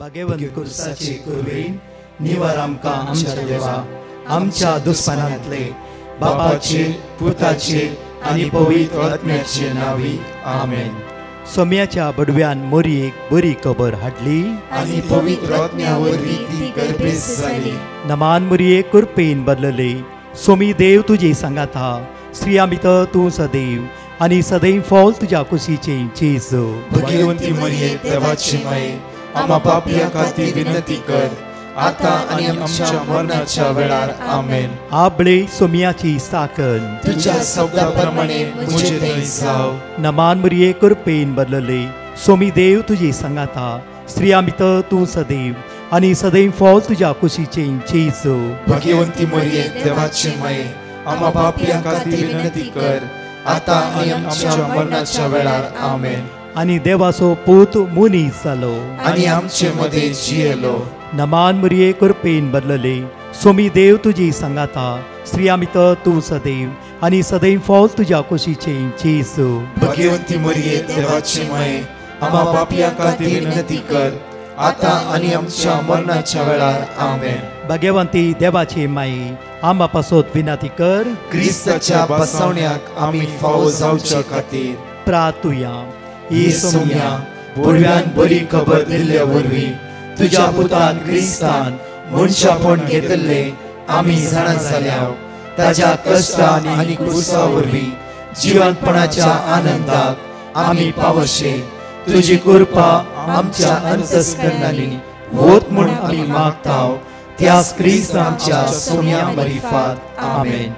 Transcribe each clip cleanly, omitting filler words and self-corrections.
भाग्यवंत कुर्साचे कुरवेन निवार आमकां आमच्या देवा आमच्या दुस्पणांतले बापाचे पुताचे आनी पवित्र आत्म्याचे नावी आमेन. सोम्याच्या बडव्यान मोरयेक बरी खबर हाडली आनी पवित्र आत्म्या वरवीं ती गर्भेस जाली. नमान मोरये कुरपेन बदलले सोमी देव तुजे सांगात हा स्त्रिया भितर तूं सदैव आनी सदैव फॉल तुज्या कुशीचे चेज. भगवंती मरिये देवाची माये आम्हा पापियां खातीर विनंती कर आता आनी आमच्या मरणाच्या वेळार आमेन. आबळे सोम्याची साकन तुझ्या शब्दा प्रमाणे मुझे थंय जाव. नमान मोरये कुरपेन बदलले सोमी देव तुजे सांगात हा स्त्रिया भितर तूं सदैव आनी सदैव फॉल तुज्या कुशीचे चेज. भगवंती मरिये देवाची माये आम्हा पापियां खातीर विनंती कर आता आनी आमच्या मरणाच्या वेळार आमेन. आनी देवाचो पूत मुनीस जालो आनी आमचे मदे जियेलो. नमान मोरये कुरपेन बदलले सोमी देव तुजी सांगात हा स्त्रिया भितर तूं सदैव आनी सदैव फॉल तुज्या कुशीचे चेज. भगवंती मरिये देवाची माये आम्हा पापियां खातीर विनंती कर आता आनी आमच्या मरणाच्या वेळार आमेन. भाग्यवंती देवाचे माये आम्हा पासत विनंती कर क्रिस्ताच्या बसवण्याक आमी फावो जावच्या खातीर प्रार्थुया. ही सोम्या बडव्यान बरी खबर दिल्ल्या वरवीं तुज्या पुतान क्रिस्तान मनशापण घेतले आमी जाणा जाल्या ताज्या कश्टान आनी क्रुसा वरवीं जिवंतपणाच्या आनंदाक आमी पावशे. तुजी कृपा आमच्या अंतस्करणांनी होत म्हूण आमी मागताव त्याच क्रिस्त आमच्या सोम्या मरिफात आमेन.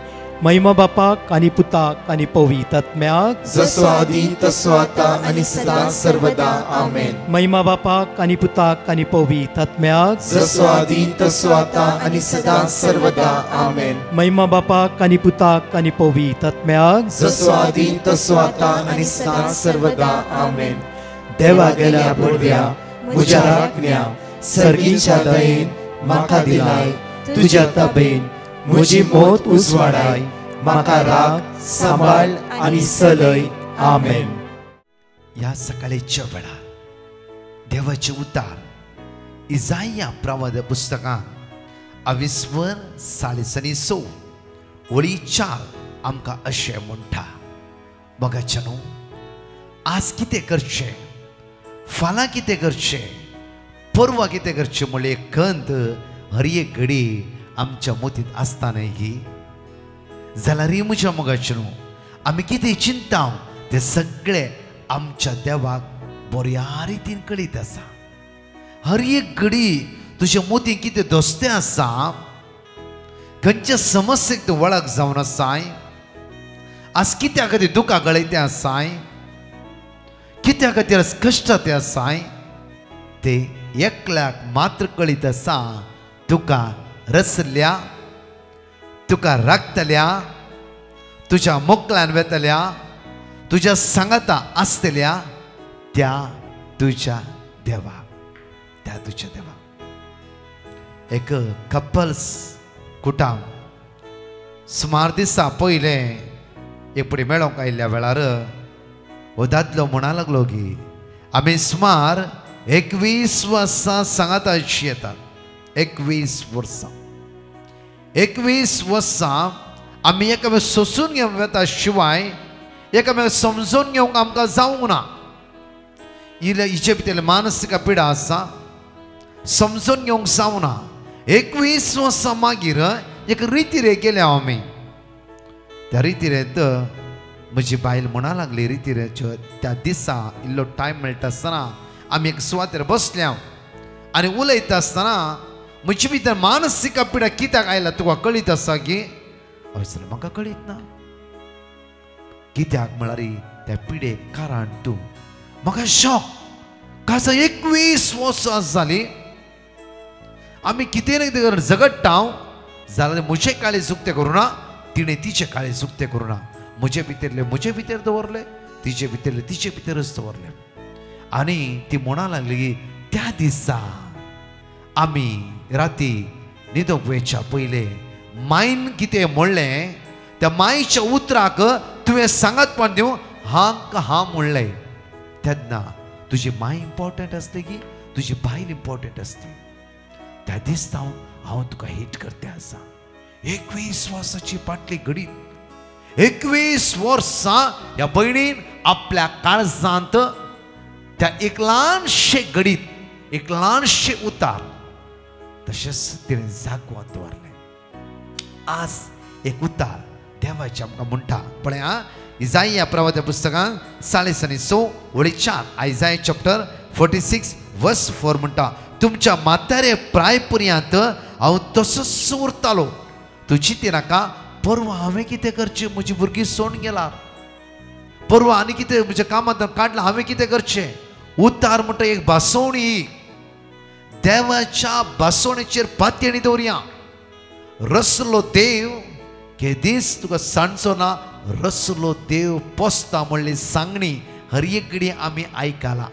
महिमा बापाक आनी पुताक आनी पवित्र आत्म्याक जसो आदी तसो आता आनी सदां सर्वदा आमेन. महिमा बापाक आनी पुताक आनी पवित्र आत्म्याक जसो आदी तसो आता आनी सदां सर्वदा आमेन. महिमा बापाक आनी पुताक आनी पवित्र आत्म्याक जसो आदी तसो आता आनी सदां सर्वदा आमेन. देवा गेल्या बडव्या म्हज्या राखण्या सर्गीच्या दयेन म्हाका दिलाय तुज्या ताबेन म्हजी मोत उजवाडाय म्हाका राख सांबाळ आनी चलय आमेन. ह्या सकाळच्या वेळार देवाचे उतार इजाया प्रवाद पुस्तकांत 22:6 ओळी 4 आमकां अशें म्हणटा. मोगाचेनो आज कितें करचें फाल्यां कितें करचें परवा कितें करचें म्हणलें एक खंत हर एक घडी आमच्या मोतीत आसताना ही जाल्यार म्हज्या मोगाचेनो आमी कितें चिंताव तें सगळें आमच्या देवाक बऱ्या रितीन कळीत आसा. हर एक घडी तुज्या मोतीन कितें दोस्तें आसा खंयच्या समस्येक तूं वळख जावन आसाय आज कित्या खातीर दुखां गळयतें आसाय कित्या खातीर आज कश्ट तें आसाय ते एकल्याक मात्र कळीत आसा तुका रसल्या तुका राखतल्या तुज्या मोकळ्यान वेतल्या तुज्या सांगाता आसतल्या त्या तुज्या देवा एक कपल्स कुटाम सुमार दिसा पयले एपडी मेळोंक आयिल्ल्या वेळार हो दादलो म्हणा लागलो की आमी सुमार 21 वर्सां सांगाता अशी येतात. 21 वर्सां आमी एकामेक सोसून घेवंक वता शिवाय एकामेक समजून घेवंक आमकां जावंक ना. हिचे भितर मानसीक पिडा आसा समजून घेवंक जावना. 21 वर्सां मागीर एक रितीरे गेल्या आमी त्या रितीरेंत म्हजी बायल म्हणा लागली रितीरेच्यो त्या दिसा इल्लो टायम मेळटा आसतना आमी एक सुवातेर बसल्या आनी उलयता आसतना म्हजे भितर मानसीक पिडा कित्याक आयला तुका कळीत आसा की जाल्यार म्हाका कळीत ना कित्याक म्हळ्यार त्या पिडेक कारण तूं म्हाका शॉक काज 21 वर्सां जालीं आमी कितें ना कितें झगडटा जाल्यार म्हजें काळी चुकतें करूं ना तिणें तिचें काळी चुकतें करूं ना. म्हजे भितरले म्हजे भितर दवरले तिचे भितरले तिचे भितरच दवरले. आनी ती म्हणा लागली की त्या दिसा आमी राती न्हिदोंक वयच्या पयले मायन कितें म्हणलें त्या मायेच्या उतराक तुवें सांगतपण दिवं हांक हां म्हणलें तेन्ना तुजी माय इम्पॉर्टंट आसली की तुझी बायल इम्पॉर्टंट असते. त्या दिसता हांव तुका हेट करते आसा. 21 वर्साची पाटली घडीत 21 वर्सां ह्या भयणीन आपल्या काळजांत त्या एक ल्हानशे घडीत एक ल्हानशे उतार तशेंच तिणें जागोवन दवरलें. आज एक उतार देवाचे आमकां म्हणटा पळय. इजाया प्रवाद्या पुस्तकांत 46:4 आयजाया चॅप्टर 46 वर्स 4 म्हणटा तुमच्या म्हातारे प्राय पर्यंत हांव तसोच उरतालो. तूं चिंती नाका परवा हांवें कितें करचें, म्हजी भुरगीं सोडून गेला, परवा आनी कितें म्हज्या कामांत काडलां, हांवें कितें करचें. उतार म्हणटा एक बासवणी, देवाच्या बासवणेचेर पातयेणी दवरया. रसलो देव के दीस तुका सांजचो ना, रसलो देव पोसता म्हणली सांगणी हर एक घडी आमी आयकला.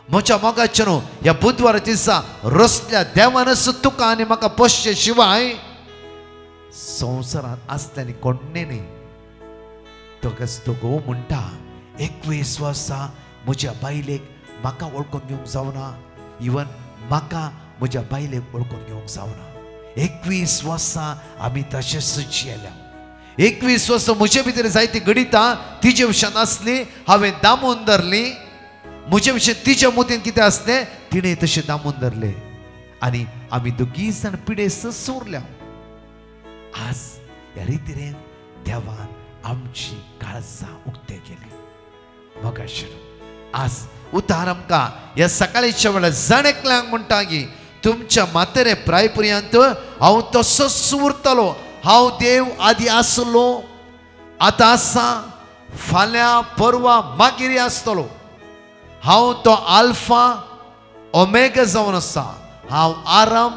म्हज्या मोगाचे न्हू ह्या बुधवारा दिसा रसल्या देवानच तुका आनी म्हाका पोसचे शिवाय संवसारांत आसल्यानी कोण्णे न्ही. तो घोव म्हणटा 21 वर्सां म्हज्या बायलेक म्हाका वळखून घेवंक जावना, इवन म्हाका म्हज्या बायलेक वळखून घेवंक जावना. 21 वर्सां आमी तशेंच जियेल्या. 21 वर्सां म्हजे भितर जायती घडिता तिचे विशयान आसली, हांवें दामून धरली. म्हजे विशयी तिच्या मोतीन कितें आसलें तिणें तशें दामून धरलें आनी आमी दोगी जाण पिडेस उरल्या. आज ह्या रितीन देवान आमची काळजां उक्ते केली. मोगाचेर आज उतार आमकां ह्या सकाळीच्या वेळार जाण एकल्यांक म्हणटा की तुमच्या म्हातारे प्राय पर्यंत हांव तसोच उरतलो. हांव देव आदी आसलो, आतां आसा, फाल्यां परवा मागीर आसतलो. हांव तो आल्फा ओमेगा जावन आसा. हांव आराम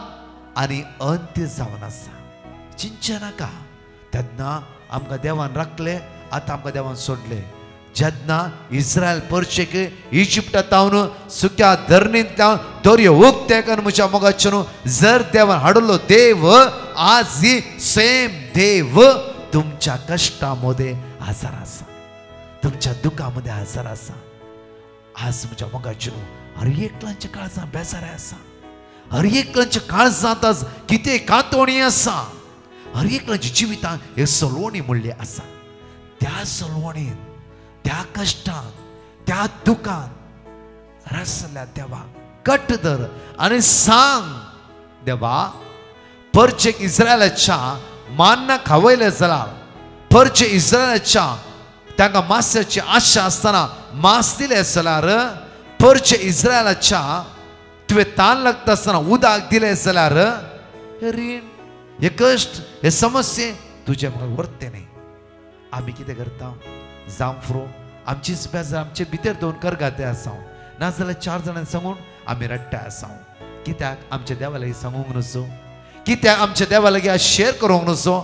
आनी अंत्य जावन आसा. चिंचे नाका. तेन्ना आमकां देवान राखले, आतां आमकां देवान सोडले. जेन्ना इस्रायल परशेक इजिप्टांतावन सुक्या धरणींतल्यान दर्यो उक्ते करून म्हज्या मोगाचे न्हू जर देवान हाडलो देव आज ही सेम देव तुमच्या कश्टामध्ये हजर आसा, तुमच्या दुखामध्ये हजर आसा. आज म्हज्या मोगाचे न्हू हर एकल्याच्या काळजांत बेजारी आसा, हर एकल्याच्या काळजांत आज कितें कातोणी आसा, हर एकल्याच्या जिवितांत एक सलवणी म्हणली आसा. त्या सलवणीन त्या कष्टांत त्या दुखांत रसल्या देवा कट धर आनी सांग देवा परचेक इस्रायलाच्या मान्ना खावयले जाल्यार परचे इस्रायलाच्या तांकां मास्याची आशा आसतना मास दिले जाल्यार परचे इस्रायलाच्या तुवें ताण लागता आसतना उदक दिलें जाल्यार हे रीण हे कश्ट हे समस्ये तुजे म्हाका व्हरते न्ही. आमी कितें करता जावं फ्रो आमचीच बेजार आमचे भितर दोन करगाते आसा नाजाल्यार 4 जाणांनी सांगून आमी रडटा आसा. कित्याक आमच्या देवा लागीं सांगूंक नसो, कित्याक आमच्या देवा लागीं आज शेअर करूंक नसो.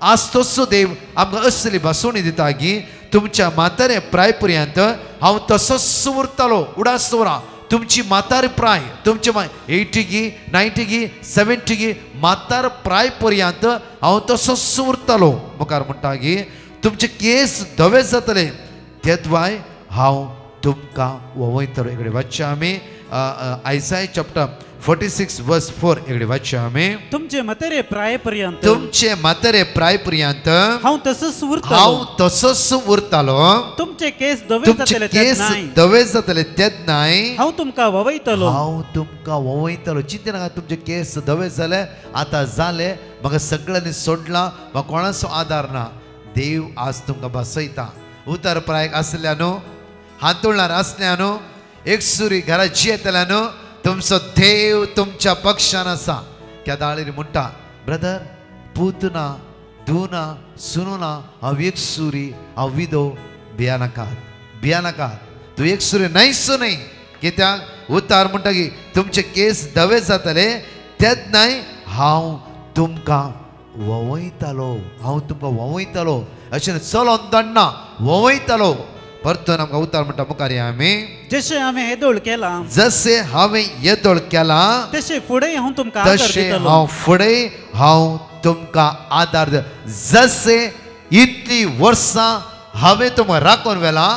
आज तसो देव आमकां असली भासवणी दिता की तुमच्या म्हातारे प्राय पर्यंत हांव तसोच उरतलो. उडास दवरा तुमची म्हातार प्राय तुमचे 80 गी 90 गी 70 गी म्हातार प्राय पर्यंत हांव तसोच उरतलो. मुखार म्हणटा की तुमचे केस धवे जातले तेदवाय हांव तुमकां वोवयतलो. इकडे वाचया आमी आयसाया चॅप्टर 46 वर्स 4 इकडे वाचया आमी तुमचे म्हातारे प्राय पर्यंत तुमचे म्हातारे प्राय पर्यंत हांव तसोच उरतलो. हांव तसोच उरतलो. तुमचे केस धवे जातले तेच नाही. धवे जातले तेच नाही. हांव तुमकां ववयतलो. हांव तुमकां ववयतलो. चिंते नाका तुमचे केस धवे जाले आतां जाले म्हाका सगळ्यांनी सोडला म्हाका कोणाचो आदार ना. देव आज तुमकां बसयता. उतर प्रायक आसल्या न्हू हातुळणार असल्या न्हू एक सुरी घरा जियेतल्या न्हू तुमचो देव तुमच्या पक्षान आसा. केदाळीर म्हणटा ब्रदर पुतना धुना सुनुना हांव एक सुरी हांव विधो भियानाकात तूं एक सुरी न्हयसो न्हय. कित्याक उतार म्हणटा की तुमचे केस धवे जातले तेच नाही हांव तुमकां ववयतलो. हांव तुमकां ववयतलो अशें चलोन दण्णा ववयतलो. परतून आमकां उतार म्हणटा मुखार या आमी जशें हांवें येदोळ केला जशें हांवें येदोळ केला तशें फुडें हांव तुमकां आदार तशें दितलो. हांव फुडें हांव तुमकां आदार जशें इतली वर्सां हांवें तुमकां राखून व्हेला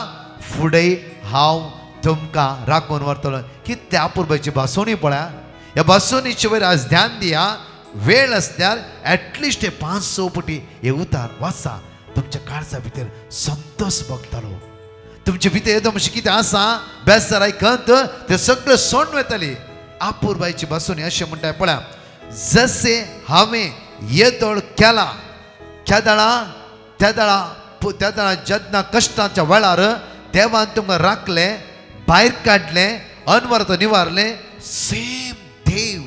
फुडें हांव तुमकां राखून व्हरतलो. कितें अपुरबाची भासोणी पळया. ह्या भासोणीचे वयर आज ध्यान दिया. वेळ असल्यार ॲटलिस्ट 5-6 पटी हे उतार वाचा. तुमच्या काळजा भितर संतोष भोगतलो. तुमचे भितर येदो मातशें कितें आसा बेजार आयकत तें सगळें सोडून वयतली. अपुरबाईची भासोणी अशें म्हणटाय पळया. जसे हांवें येदोळ केला त्या दाळा जेन्ना कश्टाच्या वेळार देवान तुमकां राखले, भायर काडले, अनवरत निवारले, सेम देव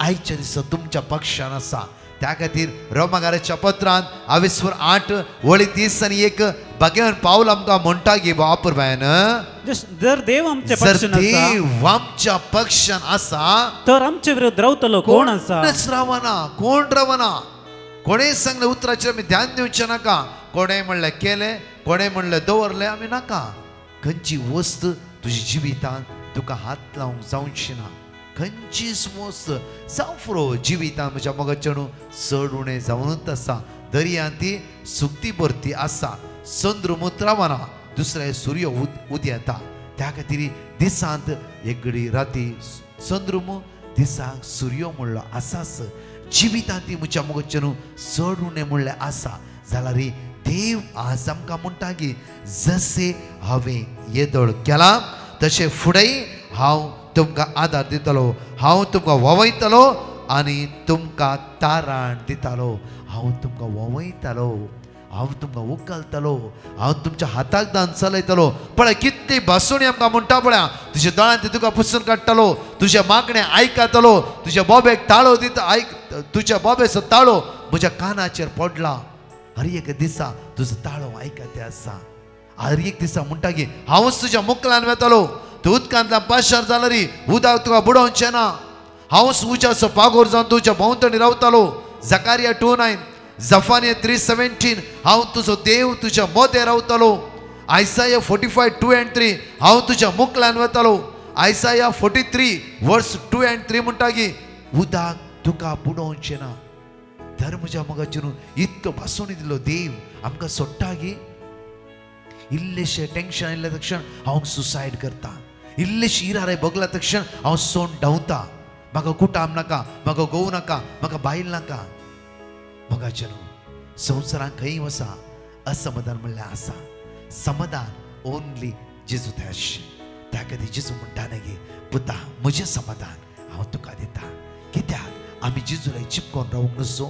आयच्या दिसा तुमच्या पक्षान आसा. त्या खातीर रोमाकाराच्या पत्रांत 22:8 बगेन पावल आमकां म्हणटा की बापूरबायन जर देव आमच्या पक्षान आसा, देव आमच्या पक्षान आसा तर आमचे विरुद्ध रावतलो कोण आसा? कोण रावना. कोणें सांगलें उतराचेर आमी ध्यान दिवचें नाका. कोणें म्हणलें केलें, कोणें म्हणलें दवरलें आमी नाका. खंयची वस्त तुज्या जिवितांत तुका हात लावंक जावची ना. खंयचीच वस्त जावं फुरो जिवितांत म्हज्या मोगाचें चड उणें जावनूच आसा. दर्यांत ती सुकती परती आसा. चंद्र रावना, दुसरे सूर्य उदेता. त्या खातीर दिसांत एक घडी राती चंद्र दिसाक सूर्य म्हणलो आसाच. जिवितांत ती म्हज्या मोगाचें चड उणें म्हणलें आसा जाल्यार देव आज आमकां म्हणटा की जशें हांवें येदोळ केला तशें फुडेंय हांव तुमकां आदार दितलो. हांव तुमकां ववयतलो आनी तुमकां तारण दितलो. हांव तुमकां ववयतलो, हांव तुमकां उखलतलो, हांव तुमच्या हाताक दान चलयतलो. पळय कितली भासोणी आमकां म्हणटा पळया. तुज्या दोळ्यान ती तुका पुसून काडटलो, तुजे मागणें आयकतलो, तुज्या बोबेक ताळो दिता तुज्या बोबेचो ताळो म्हज्या कानाचेर पडला. हर एक दिसा तुजो ताळो आयकते आसा. हर एक दिसा म्हणटा की हांवच तुज्या मुखलान वेतलो. तूं उदकांतल्यान पाशार जाल्यार उदक तुका बुडोवचें ना. हांवच उज्याचो पागोर जावन तुज्या भोंवतणी रावतलो. जकारिया 2:9, जफानिया 3:17 हांव तुजो देव तुज्या मोदें रावतलो. आयसाया 45:2-3 हांव तुज्या मुखलान वतलो. आयसाया 43:2-3 म्हणटा की उदक तुका बुडोवचें ना. धर म्हज्या मोगाचेर इतको भासोणी दिलो देव आमकां सोडटा की इल्लेशें टेंशन आयिल्ल्या तक्षण हांव सुसायड करता. इल्लेशी इरारे भोगल्या तक्षण हांव सोंड धांवता. म्हाका कुटाम नाका, म्हाका घोव नाका, म्हाका बायल नाका. मोगाचेर संवसारांत खंय वसा असमाधान म्हणलें आसा. समाधान ओन्ली जेजू थंय. त्या खातीर जेजू म्हणटा न्ही पुता म्हजें समाधान हांव तुका दिता. कित्याक आमी जेजूला चिपकोन रावूंक नसो.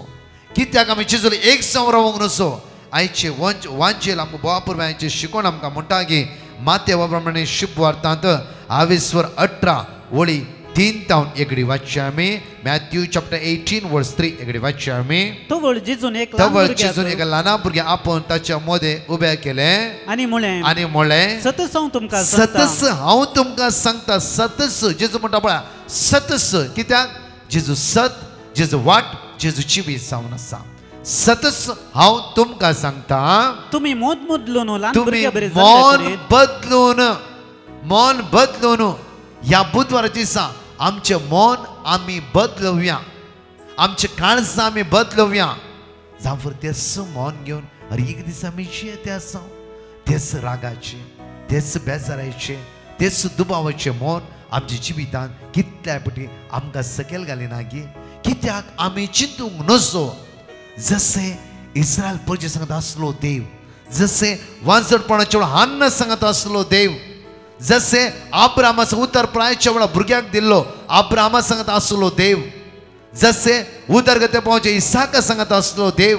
कित्याक आमी जेजूला एक सावन रावूंक नसो. आयचे वांचेल आमकां बापूरबायांचें शिकोण आमकां म्हणटा की मातेवा प्रमाणे शुभ वार्तांत 22:3 एकडी वाचचे आमी. मॅथ्यू चॅप्टर 18:3 एकडी वाचचे आमी. तवळ जेजून एक ल्हान भुरगें आपोवन ताच्या मोदें उबें केलें आनी म्हणलें सतस हांव तुमकां सांगता. सतस जेजू म्हणटा पळया सतस. कित्याक जेजू सत, जेजू वाट, जेजूची बी जावन आसा. सतस हांव तुमकां सांगता तुम्ही मोन बदलून ह्या बुधवाराच्या दिसा आमचें मोन आमी बदलुया. आमचे काळजां आमी बदलुया. जावं तेच मोन घेवन हर एक दिसा आमी जियेते आसा. तेच रागाचे, तेच बेजाराचे, तेच दुबावाचे मोन आमच्या जिवितांत कितल्या पटी आमकां सकयल घालिना गी. कित्याक आमी चिंतूंक नसो. जसे इस्रायल प्रजे सांगत आसलो देव, जसे वांजडपणाच्या वेळा हान्न सांगत आसलो देव, जसे अब्रामाचो उतर प्रायाच्या वेळा भुरग्याक दिल्लो अब्रामा सांगत आसलो देव, जसे उदरगते पावचे इसाका सांगत आसलो देव,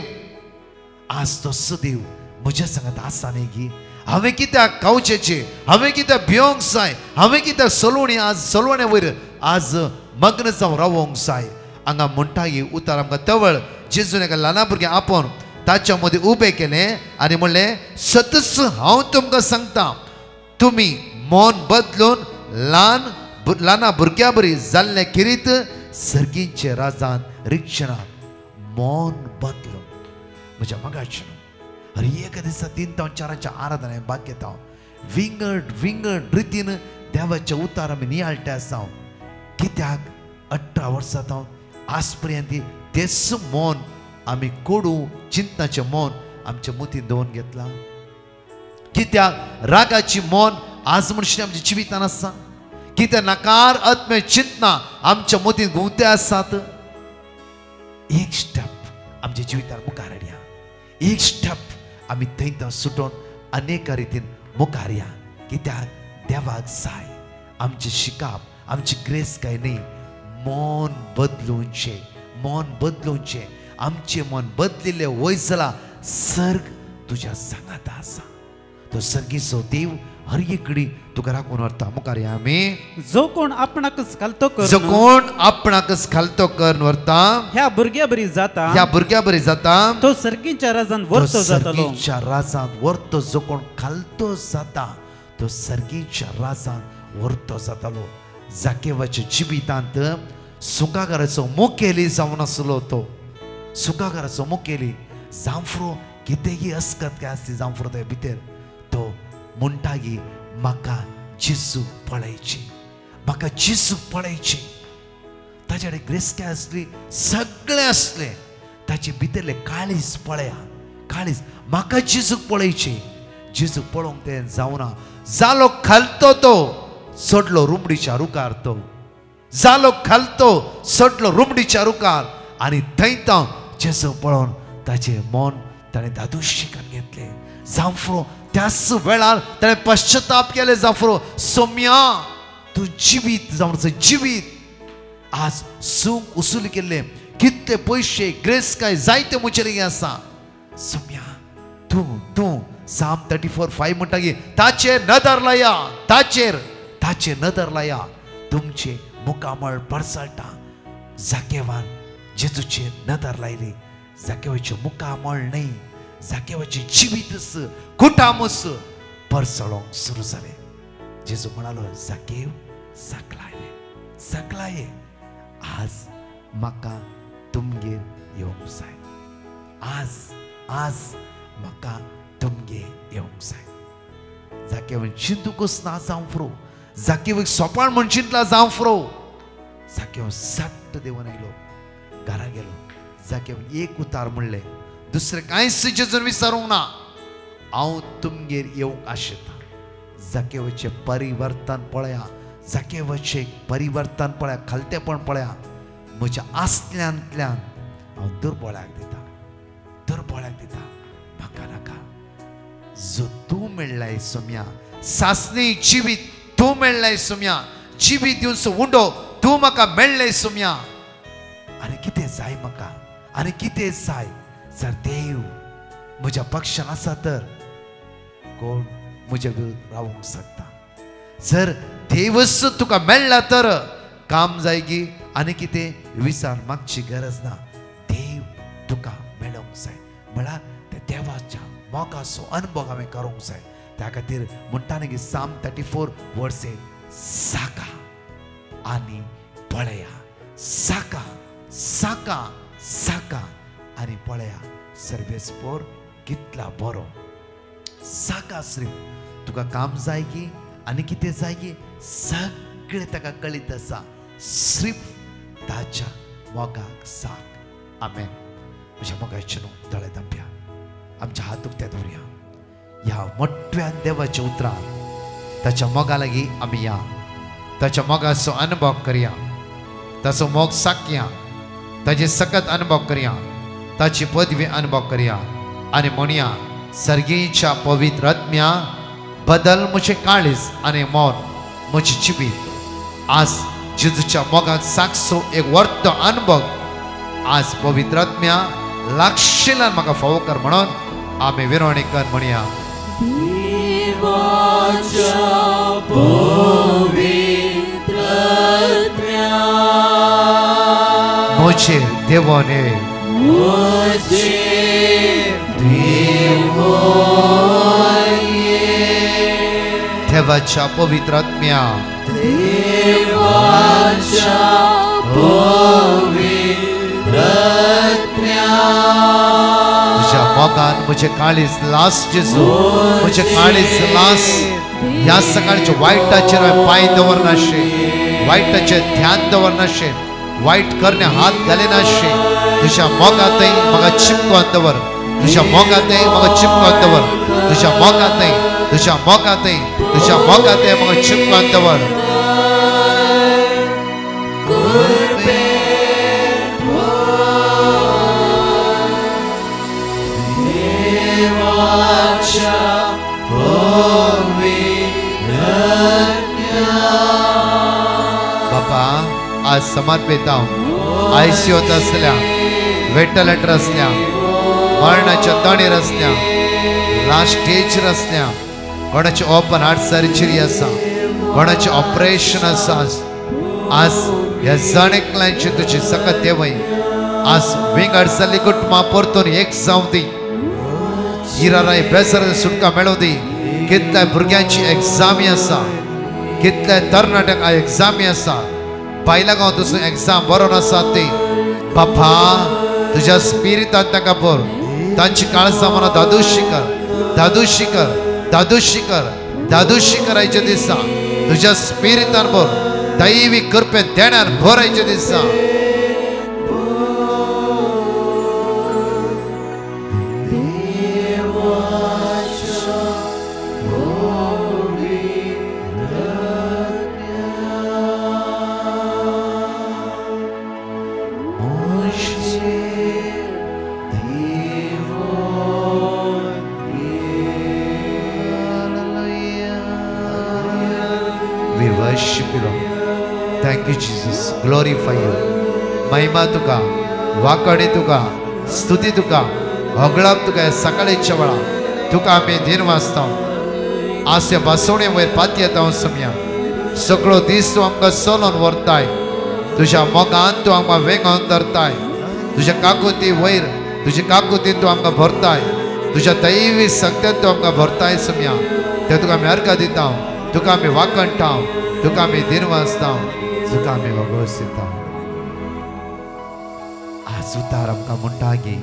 आज तसो देव म्हज्या सांगत आसा न्ही गी. हांवें कित्याक कावचेचे, हांवें कित्याक भियोंक जाय, हांवें कित्याक सलवण्या वयर आज मग्न जावन रावोंक जाय. हांगा म्हणटा गी उतर आमकां तवळ जेजून एका ल्हान भुरगें आपोवन ताच्या मदीं उबें केलें आनी म्हणलें सतस हांव तुमकां सांगता तुमी मोन बदलून ल्हाना भुरग्या बरी जाल्ले किरीत सर्गींचे राजान रिक्षणात मोन बदलून. म्हज्या मगाचे हर एक दिसा 3-4 आराधना भाग घेता. विंगड रितीन देवाचे उतार आमी नियाळटे आसा. कित्याक 18 वर्सां हांव आज पर्यंत तेच मोन आमी कोडू चिंतनाचें मोन आमच्या मतीन दवरून घेतला. कित्याक रागाची मोन आज म्हणशीं आमच्या जिवितान आसा कितें नाकार आत्मे चिंतना आमच्या मोतीन घुंवते आसात एक स्टेप आमच्या जिवितान मुखार हाडया एक स्टेप आमी थंय सुटोन अनेक रितीन मुखार या कित्याक देवाक जाय आमचे शिकाप आमची ग्रेस काय न्ही मन बदलूंचे आमचे मन बदलिल्ले वयस जाला सर्ग तुज्या सांगात आसा तो सर्गीचो देव हर एकडी तुका राखून व्हरता मुखार या आमी जो कोण आपणाकच घालतो कर जो कोण आपणाकच घालतो करून व्हरता ह्या भुरग्या बरी जाता ह्या भुरग्या बरी जाता तो सर्गीच्या राजान वर्तो जातलो सर्गीच्या राजान वर्तो जो कोण घालतो जाता तो सर्गीच्या राजान वर्तो जातालो जाकेवाच्या जिवितांत सुखाकाराचो मुखेली जावन आसलो तो सुखाकाराचो मुखेली जांफ्रो कितेंय अस्कत काय आसली जांफ्रो ते भितर तो म्हणटा की म्हाका जेजू पळयची ताचे कडेन ग्रेस काय आसली सगळे असले ताचे भितरले काळीज पळया काळीज म्हाका जेजूक पळयची जेजू पळोवंक ते जावना जालो खालतो तो सोडलो रुमडीच्या रुकार तो जालो खालतो सोडलो रुमडीच्या रुकार आनी थंय जेजू पळोवन ताचे मन ताणें दादूशीकान घेतले जांफ्रो त्याच वेळार ताणें पश्चाताप केले जांफ्रो सोम्या तूं जिवीत जावन जिवीत आज सूख उसूल केल्ले कितले पयशे ग्रेस काय जायते मुचेर आसा सोम्या तूं साम 34:5 म्हणटा की ताचेर नदर लाया ताचेर नदर लाया तुमचे मुखामळ पडसळटा जाकेवान जेजूचेर नदर लायली जाकेवाचे मुखामळ न्ही जाकेवाचे जिवीतच कुटामच पडसळोंक सुरू जाले जेजू म्हणालो जाकेव सकलाये आज म्हाका तुमगेर येवंक जाय आज म्हाका तुमगेर येवंक जाय जाकेव चिंतूकच ना जांफ्रो जाकेव सोपान म्हण चिंतला जांफ्रो जाकेव सट्ट देवन आयलो घरा गेलो जाकेव एक उतार म्हणले दुसरे कांयच जेजून विचारूंक ना हांव तुमगेर येवंक आशेता जाकेवाचें परिवर्तन पळया जाकेवाचें परिवर्तन पळया खालतेपण पळया म्हज्या आसल्यांतल्यान हांव दुर्बळाक दिता म्हाका नाका जो तूं मेळ्ळाय सोम्या सासणी जिवीत तूं मेळ्ळाय सोम्या जिवीत दिवचो उंडो तूं म्हाका मेळ्ळें सोम्या आनी कितें जाय म्हाका आनी कितें जाय जर देव म्हज्या पक्षान आसा तर कोण म्हज्या विरुद्ध रावूंक शकता जर देवच तुका मेळ्ळा तर काम जाय की आनी कितें विचार मागची गरज ना देव तुका मेळोंक जाय म्हळ्यार त्या देवाच्या मोगाचो अनुभव हांवें करूंक जाय त्या खातीर म्हणटा न्ही की साम 34:8 साका आनी पळया साका आनी पळया सर्वेस्पोर कितला बरो साका श्रीफ तुका काम जाय की आनी कितें जाय की सगळें ताका कळीत आसा श्रीफ ताच्या मोगाक साक आमेन म्हज्या मोगाचें न्हू दोळे धांपया आमच्या हात उक्ते दवरया ह्या मोठ्या देवाच्या उतरां ताच्या मोगा लागीं आमी या ताच्या मोगाचो अनुभव करया ताचो मोग साकया ताचे सकत अनुभव करया ताची पदवी अनुभव करया आनी म्हणया सर्गीच्या पवित्र आत्म्या बदल म्हजें काळीज आनी मौन म्हजी जिवीत आज जेजूच्या मोगाक साक्षो एक वर्त अनुभव आज पवित्र आत्म्या लागशिल्ल्यान म्हाका फावो कर म्हणून आमी विनवणी कर म्हणया म्हजेर देवान देवाच्या पवित्र आत्म्या तुझ्या मोगान म्हजे काळीज लास जेजू म्हजे काळीज लास ह्या सकाळच्या वायटाचेर हांवें पांय दवरनाशे वायटाचेर ध्यान दवरनाशे वाईट करणे हात घालेनाशे तुझ्या मोगांतय म्हाका चिपकोन दवर तुझ्या मोगांतय म्हाका चिपकोन दवर तुझ्या मोगांतय तुझ्या मोगांतय म्हाका चिपकान दवर बापा आज समर्पित हांव आयसीयूत असल्या वेंटिलेटर असल्या मरणाच्या तणीर असल्या लास्ट स्टेजर असल्या कोणाची ओपन हार्ट सर्जरी आसा कोणाचे ऑपरेशन आसा आज ह्या जाणेकल्यांची तुजी सकत देवय आज विंगड जाल्ली कुटुंबां परतून एक जावं दी इराराय बेजार सुटका मेळोव दी कितल्या भुरग्यांची एग्जामी आसा कितल्या तरणाट्यांक एग्जामी आसा बायलांक हांव तुजो एग्जाम बरोवन आसा ती बापा तुज्या स्पिरिटांत ताका भर तांची काळजां मना दादूशी कर आयच्या दिसा तुज्या स्पिरिटान भर दैवी कृपे देण्यार भर आयच्या दिसा Thank you, Jesus. Glorify you. महिमा तुका, वाकडी तुका, स्तुती तुका, होगळप तुका सकाळीच्या वेळा तुका आम्ही दिन वाचता आस्य बसवणे वयर पाती येता समया सगळो दीस तूं आमकां चलोवन व्हरताय तुज्या मोगान तूं आमकां वेगान धरताय तुज्या काकुती वयर तुजी काकुती तूं आमकां भरताय तुज्या दैवी सक्त्यान तूं आमकां भरताय समया ते तुका आमी अर्घ दिता तुका आमी वाकणटा तुका आमी दिन वाचता तुका आमी वगळसिता आज उतार आमकां म्हणटा गे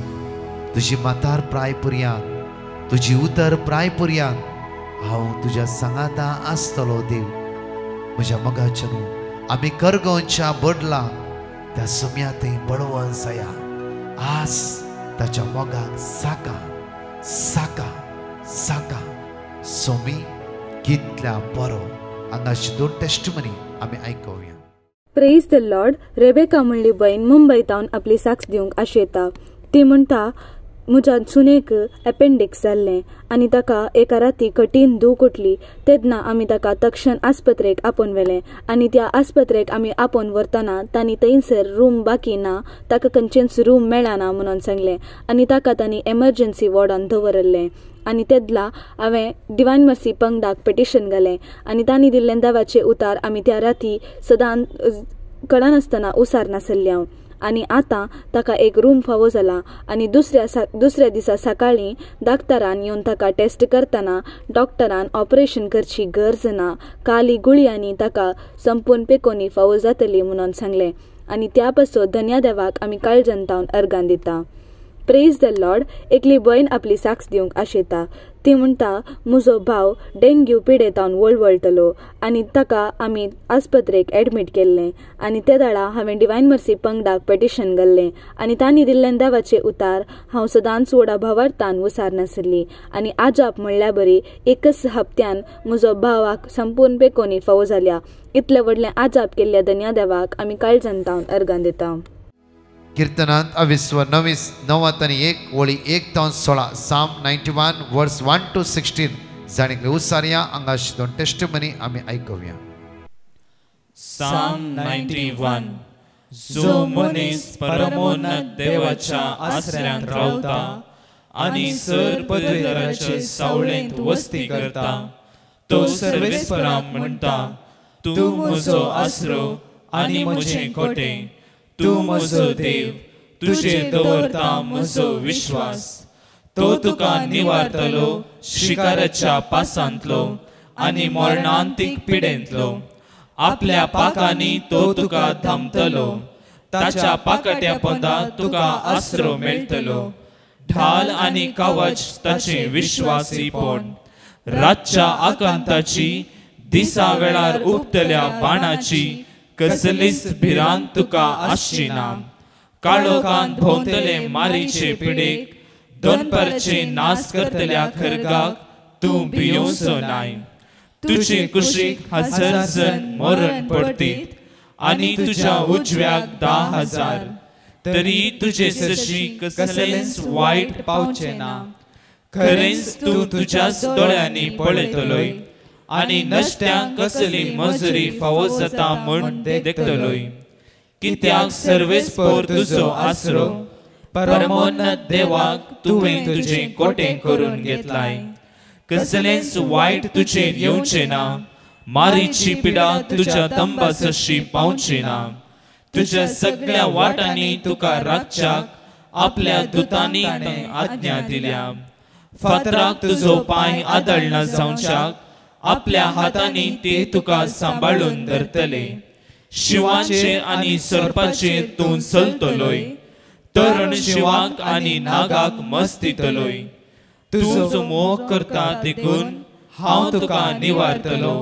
तुजी मातार प्राय पर्यांत तुजी उतर प्राय पर्यांत हांव तुज्या सांगाता आसतलो देव म्हज्या मोगाच्या न्हू आमी करगोवच्या बदला त्या सुम्या थंय बळवंत जाया आज ताच्या मोगाक साका साका साका सोमी कितल्या बरो हांगाची दोन टेस्टमनी आमी आयकुया. Praise the Lord. रेबेका म्हणली बहीण मुंबयतावन आपली साक्ष दिवंक आशेता. ती म्हणटा म्हज्या सुनेक एपेंडिक्स जाल्लें आनी ताका एका राती कठीण दूख उठली तेन्ना आमी ताका तक्षण आस्पत्रेक आपोवन व्हेलें आनी त्या आस्पत्रेक आमी आपोवन व्हरतना तांणी थंयसर रूम बाकी ना ताका खंयचेंच रूम मेळना म्हणून सांगलें आनी ताका तांणी एमर्जन्सी वॉर्डान दवरल्लें आनी तेदला हांवें डिवायन मर्सी पंगडाक पेटिशन घालें आनी तांणी दिल्लें देवाचें उतार आमी त्या राती सदां कळनासतना उसार नासल्ली हांव आनी आतां ताका एक रूम फावो जाला आनी दुसऱ्या दिसा सकाळीं डाक्टरान येवन ताका टेस्ट करतना डॉक्टरान ऑपरेशन करची गरज ना काली गुळयांनी ताका संपूर्ण पेकोनी फावो जातली म्हणून सांगलें आनी त्या पासून धन्या देवाक आमी काळजंतावन अर्गान दिता. Praise the Lord. एकली भयण आपली साक्ष दिवंक आशेता. ती म्हणटा म्हजो भाव डेंग्यू पिडेतावन वळवळटलो आनी ताका आमी आस्पत्रेक एडमीट केल्लें आनी त्या दाडा हांवें डिवायन मर्सी पंगडाक पेटिशन घाल्लें आनी तांणी दिल्लें देवाचें उतार हांव सदांच व्हडा भावार्थान उसार नासली आनी आजाप म्हणल्या बरी एकच हप्त्यान म्हजो भावाक संपूर्ण पेकोनी फावो जाल्या. इतलें व्हडलें आजाप केल्ल्या धन्या देवाक आमी काळजंतावन अर्गान दिता. कीर्तनांत 29:1 वळी 1-16 साम 91 वर्स 1 to 16 जाणीक उसारया हांगाची दोन टेस्टमनी आमी आयकुया. साम 91. जो मनीस परमोन्नत देवाच्या आसऱ्यांत रावता आनी सर पदवीधराचे सावळेंत वस्ती करता तो सर्वेस्पराम म्हणटा तूं म्हजो आसरो आनी म्हजें कोटे तूं म्हजो देव तुजेर दवरता म्हजो विश्वास. तो तुका निवारतलो शिकाराच्या पासांतलो आनी मरणांतीक पिडेंतलो. आपल्या पाकांनी तो तुका थांबतलो ताच्या पाकट्या पोंदा तुका आसरो मेळटलो. ढाल आनी कवच ताचें विश्वासीपण. रातच्या आकांताची दिसा वेळार उक्तल्या बाणाची कसलीच भिरांत तुका आसची ना. काळोखांत भोंवतले मारीचे पिडेक दोनपरचे नास करतल्या खरगाक तूं भियोसो नाय. तुजे कुशीक 1000 जण मरण पडटीत आनी तुज्या उजव्याक 10,000. तरी तुजे सशी कसलेंच वायट पावचे ना. खरेंच तूं तुज्याच दोळ्यांनी पळयतलोय आनी नश्त्यांक कसली मजुरी फावो जाता म्हूण देखतलोय. कित्याक सर्वेस्पर तुजो आसरो परमोन्नत देवाक तुवें तुजें कोटें करून घेतलाय. कसलेंच वायट तुजेर येवचें ना. मारीची पिडा तुज्या तंबासशी पावची ना. तुज्या सगळ्या वाटांनी तुका राखच्याक आपल्या दुतांनी आज्ञा दिल्या. फातराक तुजो पांय आदळना जावच्याक आपल्या हातांनी ते तुका सांबाळून धरतले. शिवाचेर आनी सर्पाचेर तूं चलतलोय. तरण शिवाक आनी नागाक मस्तितलोय. तुजो मोग करता देखून हांव तुका निवारतलो.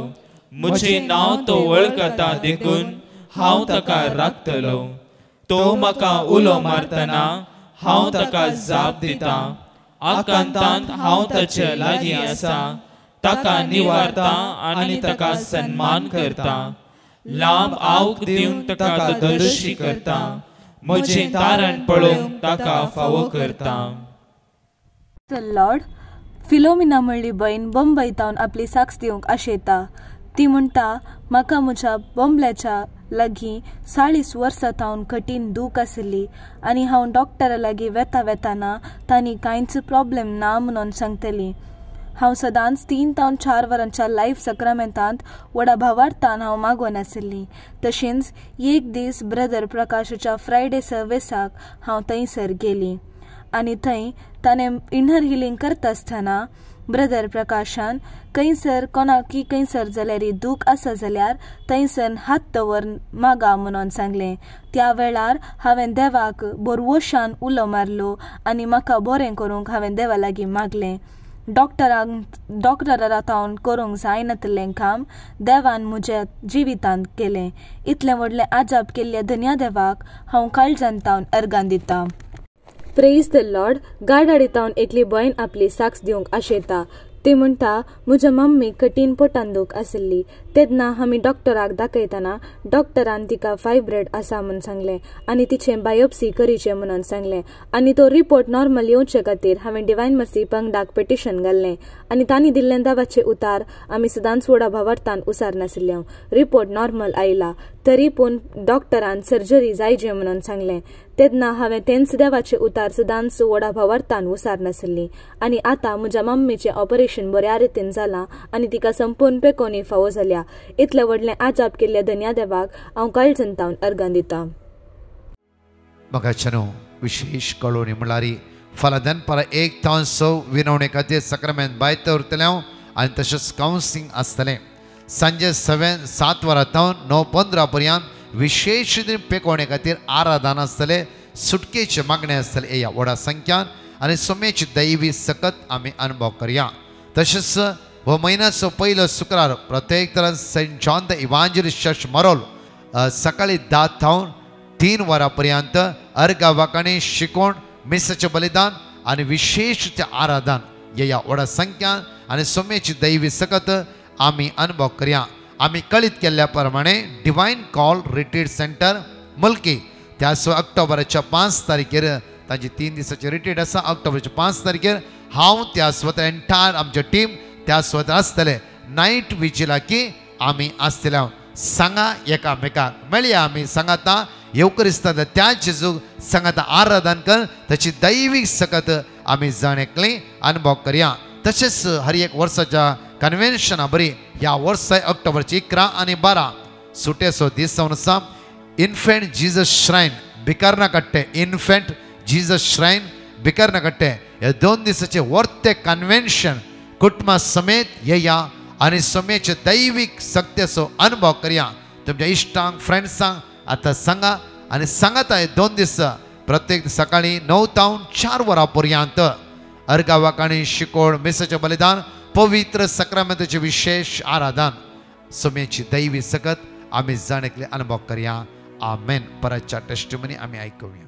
म्हजें नांव तो वळखता देखून हांव ताका राखतलो. तो म्हाका उलो मारतना हांव ताका जाप दिता. आकांतांत हांव ताचे लागीं आसा. ताका निवारता आनी ताका सन्मान करता. लांब आवक दिवन ताका दर्शी करता. म्हजें तारण पळोवंक ताका फावो करता. लॉर्ड, फिलोमिना म्हणली बहीण बंबईतावन आपली साक्ष दिवंक आशेता. ती म्हणटा, म्हाका म्हज्या बोंबल्याच्या लागीं 40 वर्सां तावन कठीण दूख आसली आनी हांव डॉक्टरा लागीं वेताना तांणी कांयच प्रॉब्लेम ना म्हणून सांगतली. हांव सदांच 3 तावन 4 वरांच्या लायफ सक्रामेंतांत वडा भावार्थान हांव मागोवन आसली. तशेंच एक दीस ब्रदर प्रकाशाच्या फ्रायडे सर्विसाक हांव थंयसर गेली आनी थंय ताणें इनर हिलींग करता आसतना ब्रदर प्रकाशान खंयसर कोणाकी खंयसर जाल्यार दूख आसा जाल्यार थंयसर हात दवर मागा म्हणून सांगलें. त्या वेळार हांवें देवाक बोरवोशान उलो मारलो आनी म्हाका बरें करूंक हांवें देवा लागीं मागलें. डॉक्टरा रावून करूंक जायनातलें काम देवान म्हज्या जिवितांत केलें. इतलें व्हडलें आजाप केल्ल्या धन्या देवाक हांव काळजान तावन अर्गां दितां. Praise the Lord. गाडाडीतावन एकली बहीण आपली साक्ष दिवंक आशेता. ती म्हणटा, म्हज्या मम्मीक कठीण पोटान दूख आसली. तेन्ना आमी डॉक्टराक दाखयतना डॉक्टरान तिका फायब्रॉइड आसा म्हूण सांगलें आनी तिचें बायोप्सी करीचें म्हणून सांगलें. आनी तो रिपोर्ट नॉर्मल येवचे खातीर हांवें डिवायन मर्सी पंगडाक पिटिशन घाल्लें आनी तांणी दिल्लें देवाचे उतार आमी सदांच वडा भावार्थान उसार नाशिल्ले. रिपोर्ट नॉर्मल आयला तरी पूण डॉक्टरान सर्जरी जायचे म्हणून सांगलें. तेन्ना हांवें तेंच देवाचे उतार सदांच वडा भावार्थान उसार नाशिल्ली आनी आतां म्हज्या मम्मीचें ऑपरेशन बऱ्या रितीन जालां आनी तिका संपूर्ण पेकोनी फावो जाल्या. इतलें व्हडलें आजाप केल्ल्या धन्या देवाक हांव काळजान तावन अर्गां दितां. म्हाका चनो विशेष कळोवणी म्हळ्यार फाल्यां दनपारां 1 तावन 6 विनवणे खातीर सक्रामेंत बायत उरतलें आनी तशेंच कावन्सिलींग आसतलें. सांजे 7 वरां तावन 9:15 पर्यंत विशेष पेकोवणे खातीर आराधन आसतले. सुटकेचे मागणे आसतले. ह्या व्हडा संख्यान आनी सोमेची दैवी सकत आमी अनुभव करया. तशेंच हो म्हयन्याचो पयलो शुक्रार प्रत्येक तरान Saint John the Evangelist church Marol सकाळीं 10 तावन 3 वरां पर्यंत अर्गा वाकाणी शिकोवण मिसाचें बलिदान आनी विशेष आराधन ह्या व्हडा संख्यान आनी सोमेची दैवी सकत आमी अनुभव करया. आमी कळीत केल्ल्या प्रमाणे डिवायन कॉल रिट्रीट सेंटर मुल्की त्या ऑक्टोबराच्या 5 तारखेर ताची 3 दिसाची रिट्रीट आसा. ऑक्टोबराच्या 5 तारखेर हांव त्या स्वता एंटायर आमची टीम त्या स्वता आसतले. नायट विजिलाकी आमी आसतले. सांगा एकामेकाक मेळया आमी सांगाता येवकरिस्तांत त्या जेजूक सांगाता आराधन कर ताची दैवीक सकत आमी जाणेकली अनुभव करया. तशेंच हर एक वर्साच्या कन्वेन्शना बरी ह्या वर्सा ऑक्टोबरची 11 आनी 12 सुटेसो दीस जावन आसा. Infant Jesus shrine बिकारनाकट्टे infant Jesus shrine बिकारनाकट्टे हे 2 दिसाचे वर्ते कन्वेन्शन कुटुंबा समेत येया आनी सोमेचे दैवीक सक्तेचो अनुभव करया. तुमच्या इश्टांक फ्रेंड्सांक आतां सांगा आनी सांगाता हे 2 दीस प्रत्येक सकाळीं 9 तावन 4 वरां पर्यंत अर्गा वाकाणी शिकोवण मिसाचें बलिदान पवित्र सक्रामेंताचे विशेष आराधन सोमेची दैवी सकत आमी जाणेकले अनुभव करया. आमेन. परतच्या टेस्टिमनी आमी आयकुया.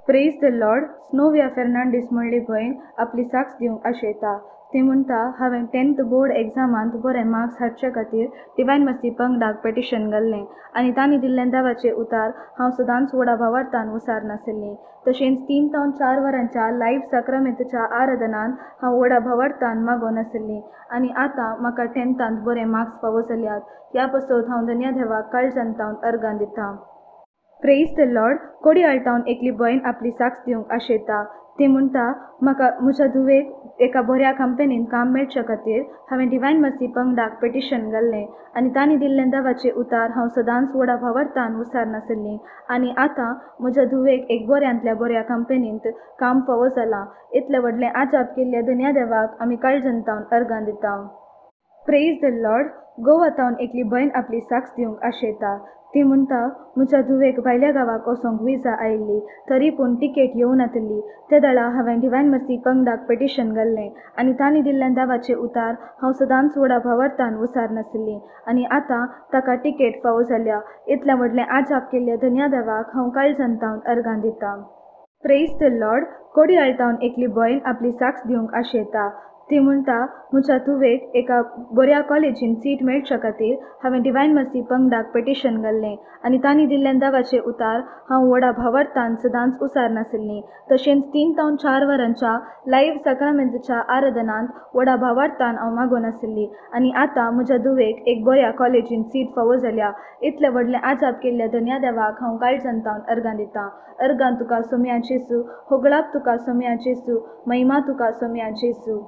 Praise the Lord. Snovia Fernandes म्हणली भयण आपली साक्ष दिवंक आशेता. ती म्हणटा हांवें 10th बोर्ड एग्जामांत बरे मार्क्स हाडचे खातीर डिवायन मर्सी पंगडाक पेटिशन घाल्लें आनी तांणी दिल्ले दावाचे उतार हांव सदांच व्हडा भावार्थान उसार नाशिल्लीं. तशेंच 3 ते 4 वरांच्या लायव्ह साक्रामेंतच्या आराधनांत हांव व्हडा भावार्थान मागो नाशिल्लीं आनी आतां म्हाका 10थांत बरे मार्क्स फावो जाल्यात. ह्या पासत हांव धन्य देवाक काळजांतावन अर्गां दितां. Praise the Lord. कोडयाळटावन एकली भयण आपली साक्ष दिवंक आशेता. ती म्हणटा म्हाका म्हज्या धुवेक एका बऱ्या कंपनींत काम मेळचे खातीर हांवें डिवायन मर्सी पंगडाक पेटिशन घाल्लें आनी तांणी दिल्ले दावाचे उतार हांव सदांच व्हडा भावार्थान उसार नाशिल्लीं आनी आतां म्हज्या धुवेक एक बऱ्यांतल्या बऱ्या कंपनींत काम फावो जालां. इतलें व्हडलें आजाप केल्ल्या धन्य देवाक आमी काळजांतावन अर्गां दिता. Praise the Lord. गोवातावन एकली भयण आपली साक्ष दिवंक आशेता. ती म्हणटा म्हज्या धुवेक भायल्या गांवाक वचोंक विजा आयिल्ली तरी पूण टिकेट येवनातली. ते दळा हांवें डिवायन मर्सी पंगडाक पेटिशन घाल्लें आनी तांणी दिल्ले दावाचे उतार हांव सदांच व्हडा भावार्थान उसार नाशिल्लीं आनी आतां ताका टिकेट फावो जाल्या. इतलें व्हडलें आजाप केल्ल्या धन्य देवाक हांव काळजांतावन अर्गां दितां. Praise the Lord. कोडयाळटावन एकली भयण आपली साक्ष दिवंक आशेता. ती म्हणटा म्हज्या धुवेक एका बऱ्या कॉलेजींत सीट मेळचे खातीर हांवें डिवायन मर्सी पंगडाक पेटिशन घाल्लें आनी तांणी दिल्ले दावाचे उतार हांव व्हडा भावार्थान सदांच उसार नाशिल्लीं. तशेंच 3 ते 4 वरांच्या लायव्ह साक्रामेंतच्या आराधनांत व्हडा भावार्थान हांव मागो नाशिल्लीं आनी आतां म्हज्या धुवेक एक बऱ्या कॉलेजींत सीट फावो जाल्या. इतलें व्हडलें आजाप केल्ल्या धन्य देवाक हांव काळजांतावन अर्गां दितां. अर्गां तुका सोम्या जेसू, होगळाप तुका सोम्या जेसू, महिमा तुका सोम्या जेसू.